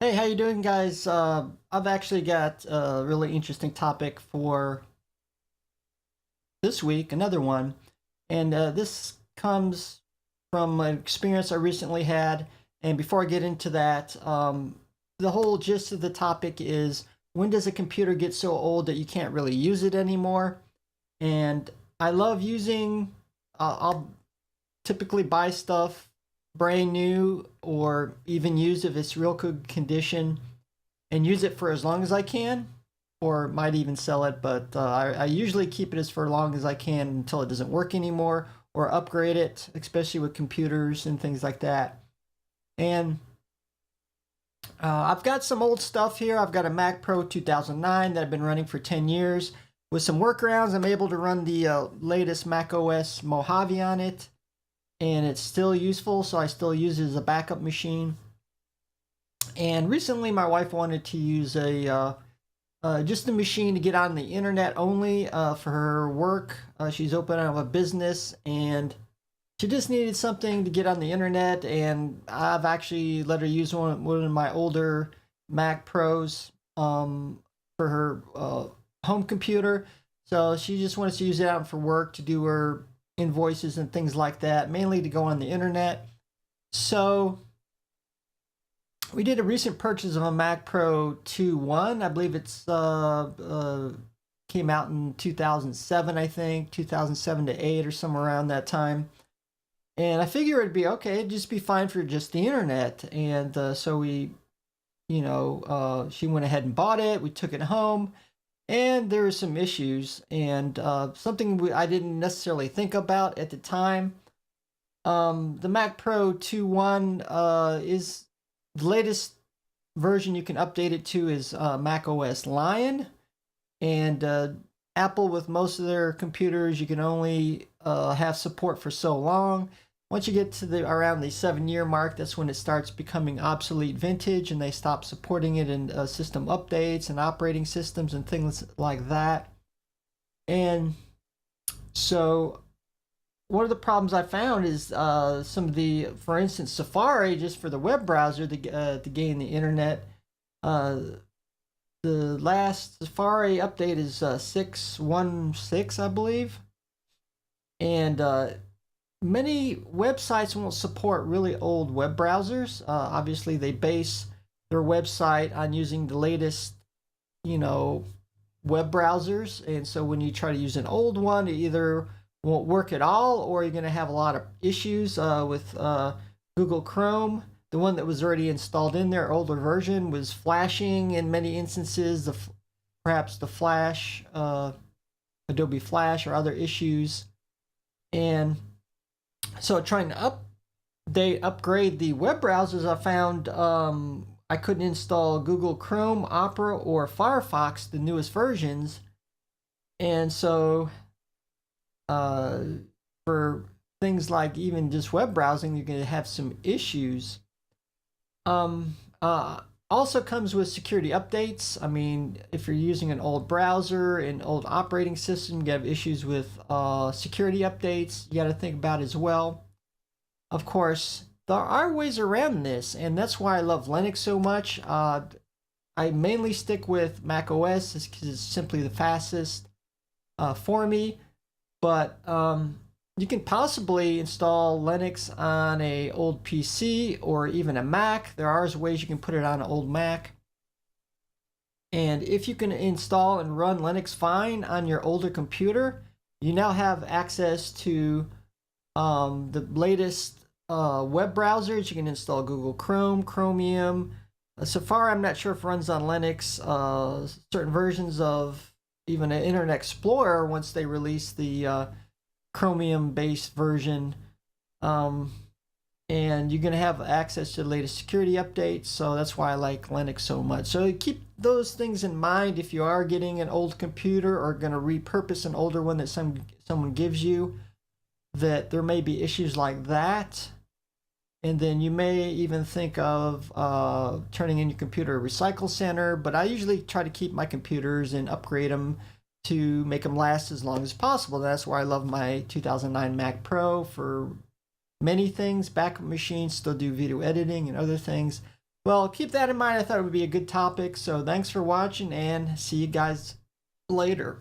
Hey, how you doing, guys? I've actually got a really interesting topic for this week, another one, and this comes from an experience I recently had. And before I get into that, the whole gist of the topic is when does a computer get so old that you can't really use it anymore? And I love using, I'll typically buy stuff brand new or even used if it's real good condition and use it for as long as I can, or might even sell it. But I usually keep it as for long as I can until it doesn't work anymore, or upgrade it, especially with computers and things like that. And I've got some old stuff here. I've got a Mac Pro 2009 that I've been running for 10 years. With some workarounds, I'm able to run the latest Mac OS Mojave on it, and it's still useful, so I still use it as a backup machine. And recently, my wife wanted to use just a machine to get on the internet only for her work. She's opening up a business, and she just needed something to get on the internet. And I've actually let her use one of my older Mac Pros for her home computer. So she just wants to use it out for work to do her invoices and things like that, mainly to go on the internet. So we did a recent purchase of a Mac Pro 2.1. I believe it's came out in 2007, I think 2007 to 8 or somewhere around that time. And I figure it'd be okay, it'd just be fine for just the internet. And so she went ahead and bought it. We took it home, and there were some issues, and something I didn't necessarily think about at the time. The Mac Pro 2.1 is the latest version you can update it to is Mac OS Lion, and Apple, with most of their computers, you can only have support for so long. Once you get to the around the 7-year mark, that's when it starts becoming obsolete vintage, and they stop supporting it in system updates and operating systems and things like that. And so one of the problems I found is some of the, for instance, Safari, just for the web browser to gain the internet. Uh, the last Safari update is 6.16, I believe, and many websites won't support really old web browsers. Obviously, they base their website on using the latest, you know, web browsers, and so when you try to use an old one, it either won't work at all, or you're going to have a lot of issues with Google Chrome. The one that was already installed in there, older version, was flashing in many instances. Perhaps the Flash, Adobe Flash, or other issues. And so trying to upgrade the web browsers, I found I couldn't install Google Chrome, Opera, or Firefox, the newest versions. And so uh, for things like even just web browsing, you're going to have some issues. Um, uh, Also comes with security updates. I mean, if you're using an old browser, an old operating system, you have issues with security updates. You got to think about as well. Of course, there are ways around this, and that's why I love Linux so much. I mainly stick with Mac OS because it's simply the fastest for me. But you can possibly install Linux on a old PC or even a Mac. There are ways you can put it on an old Mac. And if you can install and run Linux fine on your older computer, you now have access to the latest web browsers. You can install Google Chrome, Chromium. Safari, I'm not sure if it runs on Linux. Certain versions of even an Internet Explorer, once they release the Chromium based version. And you're going to have access to the latest security updates. So that's why I like Linux so much. So keep those things in mind if you are getting an old computer or going to repurpose an older one that someone gives you, that there may be issues like that. And then you may even think of turning in your computer a recycle center. But I usually try to keep my computers and upgrade them to make them last as long as possible. That's why I love my 2009 Mac Pro for many things. Backup machines, still do video editing and other things. Well, keep that in mind. I thought it would be a good topic. So thanks for watching and see you guys later.